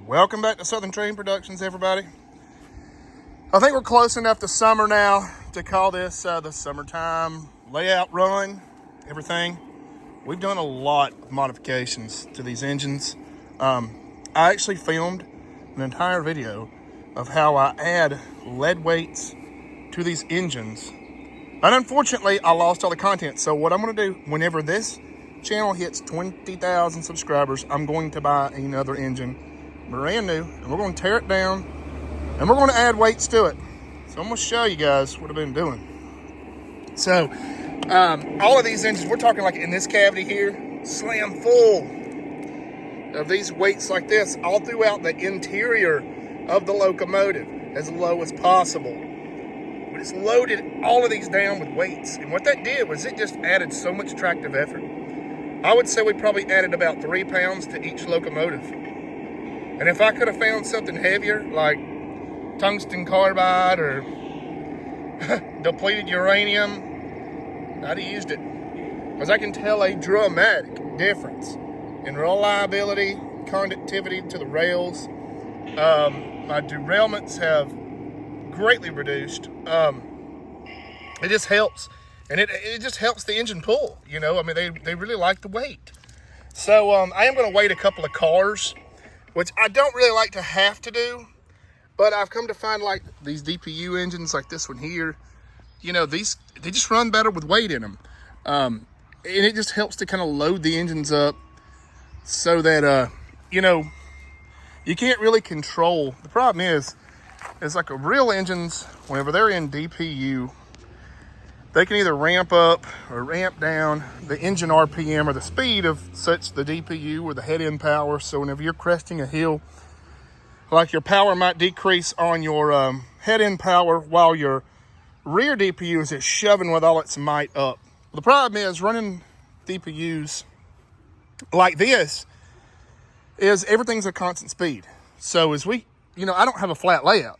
Welcome back to Southern Train Productions, everybody. I think we're close enough to summer now to call this the summertime layout run, everything. We've done a lot of modifications to these engines. I actually filmed an entire video of how I add lead weights to these engines. And unfortunately, I lost all the content. So what I'm gonna do, whenever this channel hits 20,000 subscribers, I'm going to buy another engine, brand new, and we're gonna tear it down, and we're gonna add weights to it. So I'm gonna show you guys what I've been doing. So, all of these engines, we're talking like in this cavity here, slam full of these weights like this, all throughout the interior of the locomotive, as low as possible. We just loaded all of these down with weights. And what that did was it just added so much tractive effort. I would say we probably added about 3 pounds to each locomotive. And if I could have found something heavier, like tungsten carbide or depleted uranium, I'd have used it. Because I can tell a dramatic difference in reliability, conductivity to the rails. My derailments have greatly reduced. It just helps. And it just helps the engine pull, you know? I mean, they really like the weight. So I am going to weight a couple of cars, which I don't really like to have to do. But I've come to find like these DPU engines like this one here, you know, they just run better with weight in them. And it just helps to kind of load the engines up so that, you know, you can't really control. The problem is like a real engines, whenever they're in DPU, they can either ramp up or ramp down the engine RPM or the speed of such the DPU or the head end power. So whenever you're cresting a hill, like your power might decrease on your head end power while your rear DPU is just shoving with all its might up. The problem is running DPUs like this is everything's a constant speed. So as we, you know, I don't have a flat layout.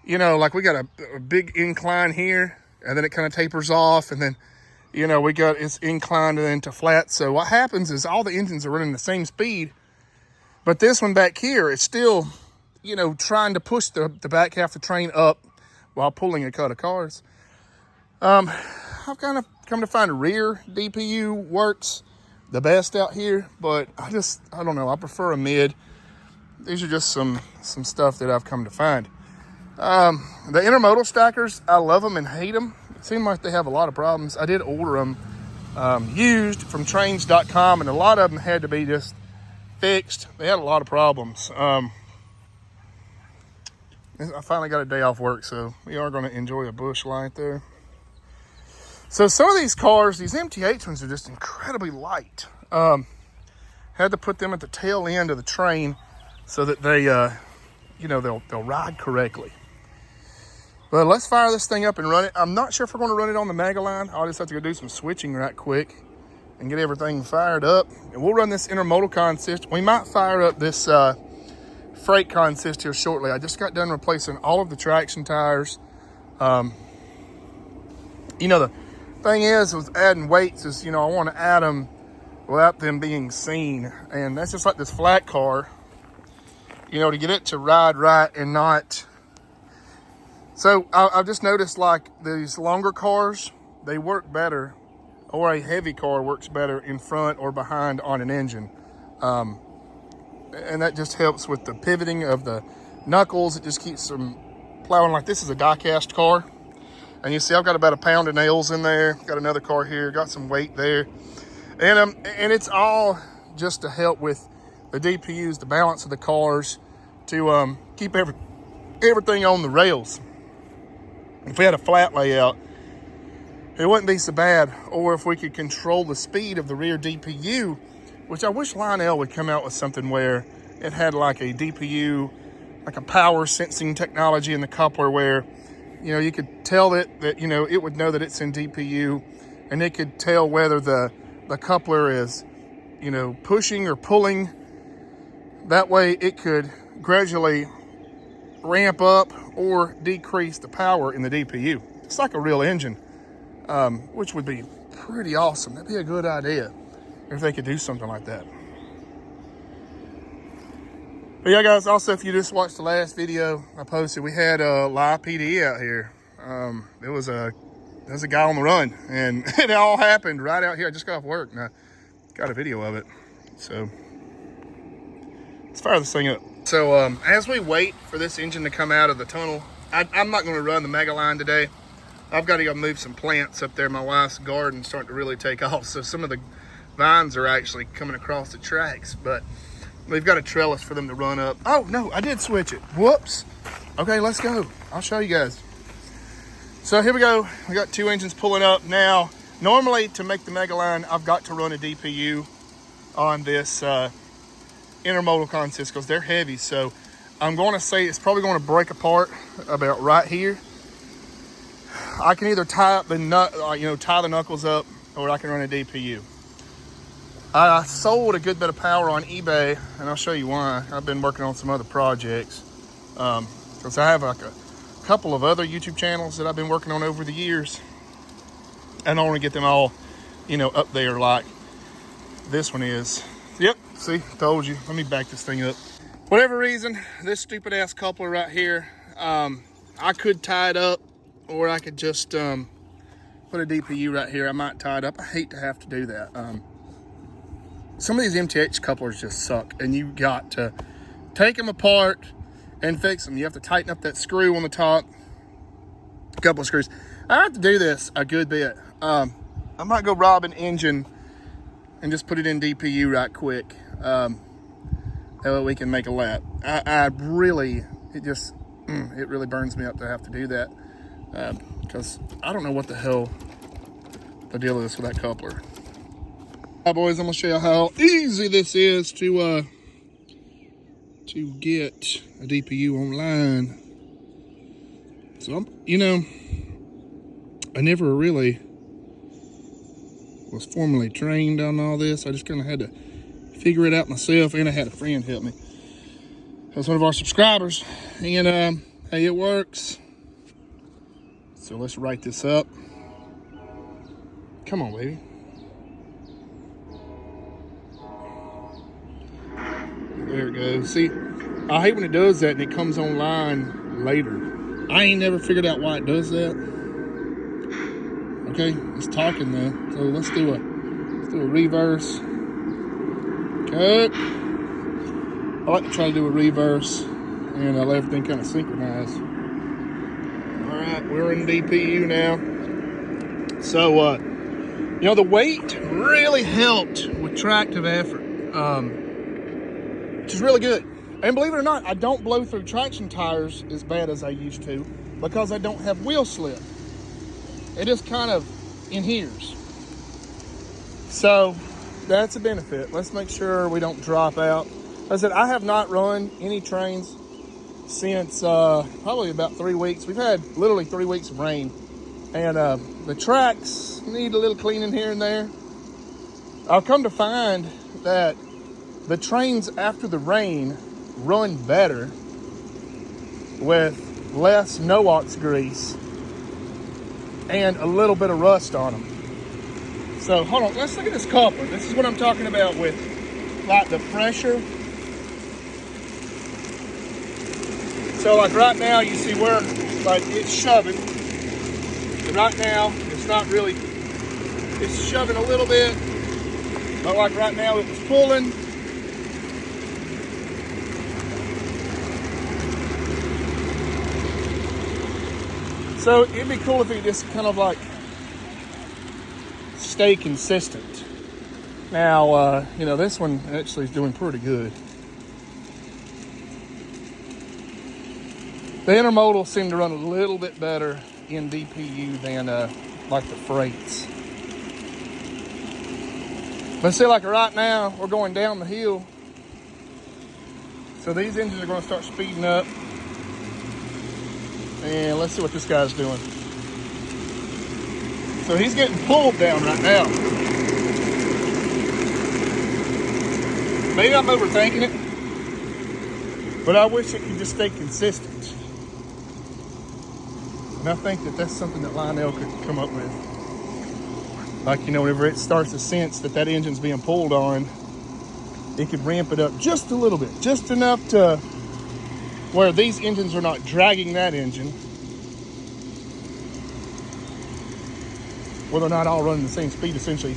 You know, like we got a big incline here, and then it kind of tapers off, and then, you know, we got it's inclined and then to flat. So what happens is all the engines are running the same speed, but this one back here is still, you know, trying to push the back half of the train up while pulling a cut of cars. I've kind of come to find a rear DPU works the best out here, but I don't know, I prefer a mid. These are just some stuff that I've come to find. The intermodal stackers, I love them and hate them. It seems like they have a lot of problems. I did order them used from trains.com, and a lot of them had to be just fixed. They had a lot of problems. I finally got a day off work, so we are going to enjoy a bush light there. So some of these cars, these MTH ones, are just incredibly light. Had to put them at the tail end of the train so that they, you know, they'll ride correctly. But let's fire this thing up and run it. I'm not sure if we're going to run it on the mega line. I'll just have to go do some switching right quick and get everything fired up. And we'll run this intermodal consist. We might fire up this freight consist here shortly. I just got done replacing all of the traction tires. You know, the thing is with adding weights is, you know, I want to add them without them being seen. And that's just like this flat car, you know, to get it to ride right and not. So I've just noticed like these longer cars, they work better, or a heavy car works better in front or behind on an engine. And that just helps with the pivoting of the knuckles. It just keeps them plowing. Like this is a die-cast car. And you see I've got about a pound of nails in there. Got another car here, got some weight there. And it's all just to help with the DPUs, the balance of the cars, to keep everything on the rails. If we had a flat layout, it wouldn't be so bad. Or if we could control the speed of the rear DPU, which I wish Lionel would come out with something where it had like a DPU, like a power sensing technology in the coupler where, you know, you could tell it that, you know, it would know that it's in DPU, and it could tell whether the coupler is, you know, pushing or pulling. That way it could gradually ramp up or decrease the power in the DPU. It's like a real engine, which would be pretty awesome. That'd be a good idea if they could do something like that. But yeah, guys, also, if you just watched the last video I posted, we had a live PD out here. There was a guy on the run, and it all happened right out here. I just got off work, and I got a video of it. So let's fire this thing up. So as we wait for this engine to come out of the tunnel, I'm not going to run the mega line today. I've got to go move some plants up there. My wife's garden's starting to really take off, so some of the vines are actually coming across the tracks, but we've got a trellis for them to run up. Oh no, I did switch it. Whoops. Okay, let's go. I'll show you guys. So here we go. We got 2 engines pulling up now. Normally, to make the mega line, I've got to run a DPU on this intermodal consist because they're heavy. So I'm going to say it's probably going to break apart about right here. I can either tie up the tie the knuckles up, or I can run a DPU. I sold a good bit of power on eBay, and I'll show you why. I've been working on some other projects because I have like a couple of other YouTube channels that I've been working on over the years, and I want to get them all, up there like this one is. Yep, see, told you. Let me back this thing up. Whatever reason, this stupid ass coupler right here, I could tie it up, or I could just put a DPU right here. I might tie it up. I hate to have to do that. Some of these MTX couplers just suck, and you got to take them apart and fix them. You have to tighten up that screw on the top, a couple of screws. I have to do this a good bit. I might go rob an engine and just put it in DPU right quick. That way we can make a lap. It really burns me up to have to do that because I don't know what the hell the deal is with that coupler. Hi boys, I'm gonna show you how easy this is to get a DPU online. So I never really was formally trained on all this. I just kind of had to figure it out myself, and I had a friend help me. That's one of our subscribers, and hey, it works. So let's write this up. Come on, baby. There it goes. See, I hate when it does that and it comes online later. I ain't never figured out why it does that. Okay, it's talking though. So let's do a reverse. Cut. I like to try to do a reverse and let everything kind of synchronize. All right, we're in DPU now. So, the weight really helped with tractive effort. Which is really good. And believe it or not, I don't blow through traction tires as bad as I used to because I don't have wheel slip. It just kind of adheres. So that's a benefit. Let's make sure we don't drop out. Like I said, I have not run any trains since probably about 3 weeks. We've had literally 3 weeks of rain, and the tracks need a little cleaning here and there. I've come to find that the trains after the rain run better with less no-ox grease and a little bit of rust on them. So hold on, let's look at this coupler. This is what I'm talking about with like the pressure. So like right now you see where like it's shoving. And right now it's not really, it's shoving a little bit, but like right now it was pulling. So it'd be cool if it just kind of like stay consistent. Now, this one actually is doing pretty good. The intermodal seemed to run a little bit better in DPU than like the freights. But see, like right now, we're going down the hill. So these engines are going to start speeding up. And let's see what this guy's doing. So he's getting pulled down right now. Maybe I'm overthinking it, but I wish it could just stay consistent. And I think that that's something that Lionel could come up with. Like, whenever it starts to sense that that engine's being pulled on, it could ramp it up just a little bit, just enough to where these engines are not dragging that engine, where they're not all running the same speed essentially.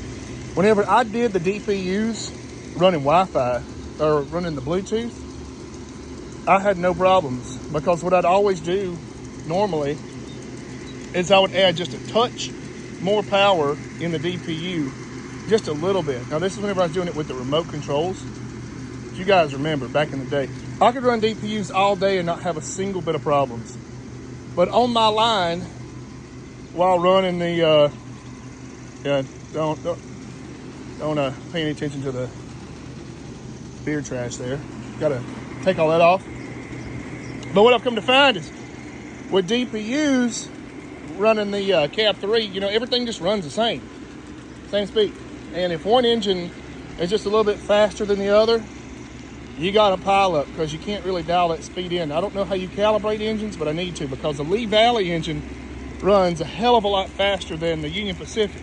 Whenever I did the DPUs running Wi-Fi or running the Bluetooth, I had no problems, because what I'd always do normally is I would add just a touch more power in the DPU, just a little bit. Now this is whenever I was doing it with the remote controls. If you guys remember back in the day, I could run DPUs all day and not have a single bit of problems. But on my line, while running the, don't pay any attention to the beer trash there. Gotta take all that off. But what I've come to find is with DPUs running the Cab 3, you know, everything just runs the same speed. And if one engine is just a little bit faster than the other, you got to pile up, because you can't really dial that speed in. I don't know how you calibrate engines, but I need to, because the Lee Valley engine runs a hell of a lot faster than the Union Pacific.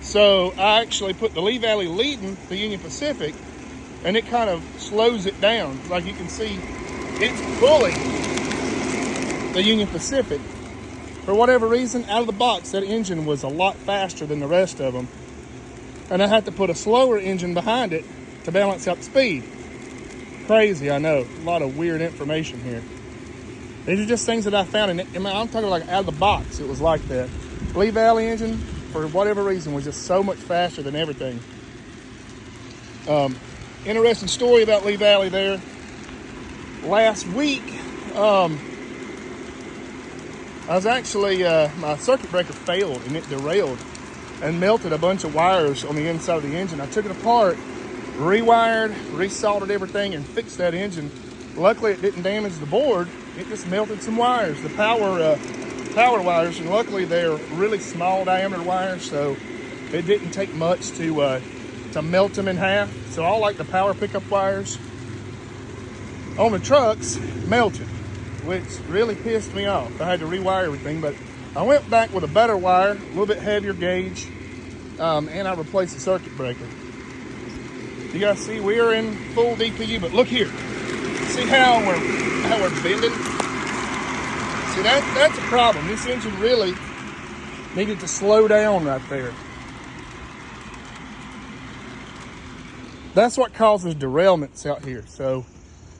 So I actually put the Lee Valley leading the Union Pacific, and it kind of slows it down. Like you can see, it's pulling the Union Pacific. For whatever reason, out of the box, that engine was a lot faster than the rest of them. And I had to put a slower engine behind it to balance out the speed. Crazy, I know. A lot of weird information here. These are just things that I found. And I'm talking like out of the box, it was like that. Lee Valley engine, for whatever reason, was just so much faster than everything. Interesting story about Lee Valley there. Last week, I was actually, my circuit breaker failed and it derailed and melted a bunch of wires on the inside of the engine. I took it apart, rewired, resoldered everything, and fixed that engine. Luckily, it didn't damage the board. It just melted some wires, the power wires, and luckily they're really small diameter wires, so it didn't take much to melt them in half. So all like the power pickup wires on the trucks melted, which really pissed me off. I had to rewire everything, but I went back with a better wire, a little bit heavier gauge, and I replaced the circuit breaker. You guys see, we're in full DPU, but look here. See how we're bending? See, that's a problem. This engine really needed to slow down right there. That's what causes derailments out here. So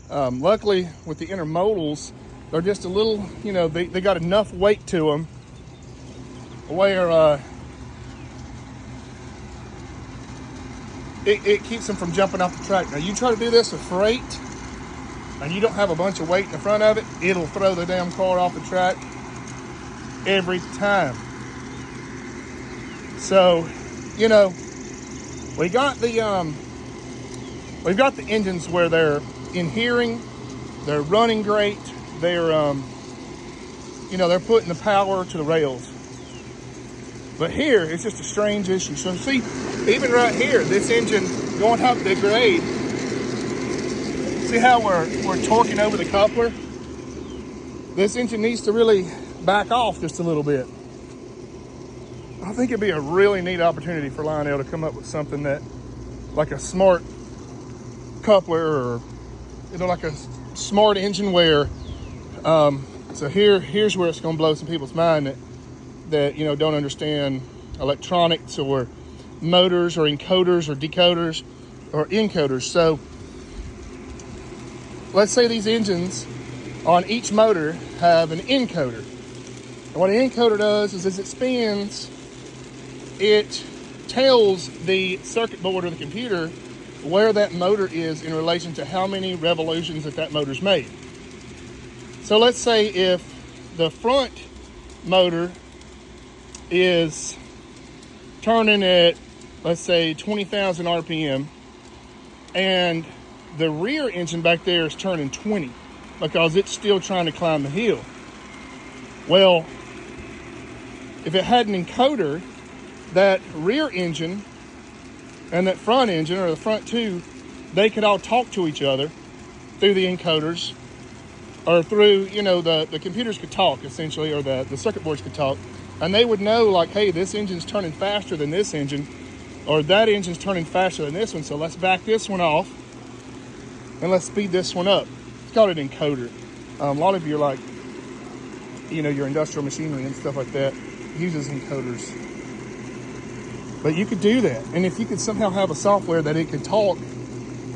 luckily with the intermodals, they're just a little, you know, they got enough weight to them where it keeps them from jumping off the track. Now you try to do this with freight and you don't have a bunch of weight in the front of it, it'll throw the damn car off the track every time. So, you know, we've got the engines where they're inhering, they're running great, they're you know, they're putting the power to the rails. But here it's just a strange issue. So see, even right here, this engine going up the grade, see how we're torquing over the coupler? This engine needs to really back off just a little bit. I think it'd be a really neat opportunity for Lionel to come up with something that, like a smart coupler, or you know, like a smart engine where so here's where it's going to blow some people's mind that you know, don't understand electronics or motors or encoders or decoders or encoders. So let's say these engines on each motor have an encoder. And what an encoder does is as it spins, it tells the circuit board or the computer where that motor is in relation to how many revolutions that motor's made. So let's say if the front motor is turning at, let's say, 20,000 RPM, and the rear engine back there is turning 20 because it's still trying to climb the hill. Well, if it had an encoder, that rear engine and that front engine, or the front two, they could all talk to each other through the encoders, or through, you know, the computers could talk essentially, or the circuit boards could talk, and they would know like, hey, this engine's turning faster than this engine, or that engine's turning faster than this one, so let's back this one off and let's speed this one up. It's called an encoder. A lot of your, like, you know, your industrial machinery and stuff like that uses encoders. But you could do that, and if you could somehow have a software that it could talk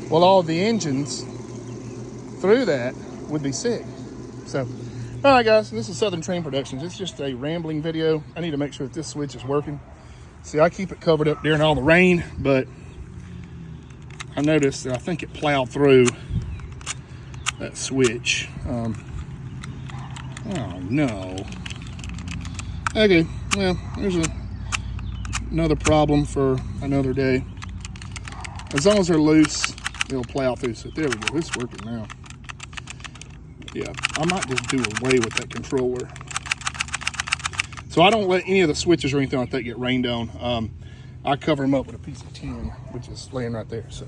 while all the engines through that, would be sick. So, all right, guys, this is Southern Train Productions. It's just a rambling video. I need to make sure that this switch is working. See, I keep it covered up during all the rain, but I noticed that I think it plowed through that switch. Oh no. Okay, well, there's another problem for another day. As long as they're loose, it'll plow through. So there we go, it's working now. Yeah, I might just do away with that controller. So I don't let any of the switches or anything like that get rained on. I cover them up with a piece of tin, which is laying right there. So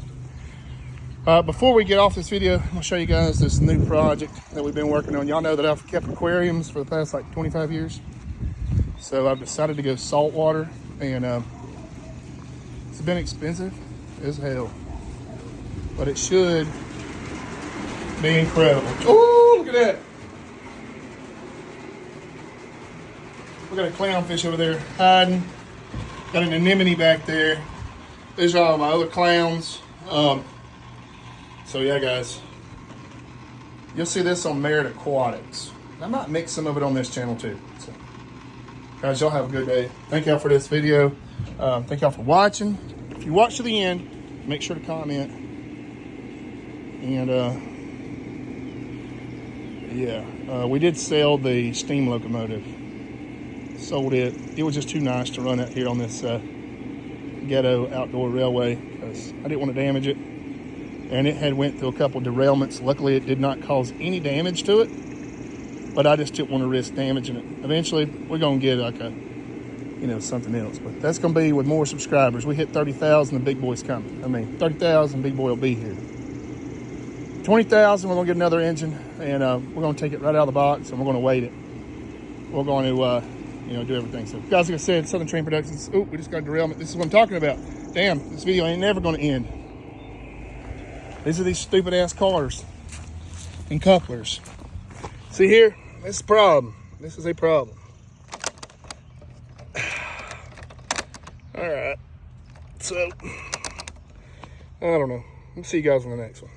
before we get off this video, I'm gonna show you guys this new project that we've been working on. Y'all know that I've kept aquariums for the past like 25 years. So I've decided to go saltwater, and it's been expensive as hell, but it should be incredible. Oh, look at that. We got a clownfish over there hiding. Got an anemone back there. These are all my other clowns. So yeah, guys, you'll see this on Merit Aquatics. I might mix some of it on this channel too. So, guys, y'all have a good day. Thank y'all for this video. Thank y'all for watching. If you watch to the end, make sure to comment. And yeah, we did sell the steam locomotive. Sold it. It was just too nice to run out here on this ghetto outdoor railway because I didn't want to damage it. And it had went through a couple derailments. Luckily, it did not cause any damage to it, but I just didn't want to risk damaging it. Eventually, we're going to get like a, you know, something else, but that's going to be with more subscribers. We hit 30,000, the big boy's coming. I mean, 30,000, big boy will be here. 20,000, we're going to get another engine, and we're going to take it right out of the box, and we're going to weight it. We're going to, you know, do everything. So, guys, like I said, Southern Train Productions. Oh, we just got a derailment. This is what I'm talking about. Damn, this video ain't never going to end. These are these stupid ass cars and couplers. See here? This is a problem. This is a problem. All right. So, I don't know. We'll see you guys in the next one.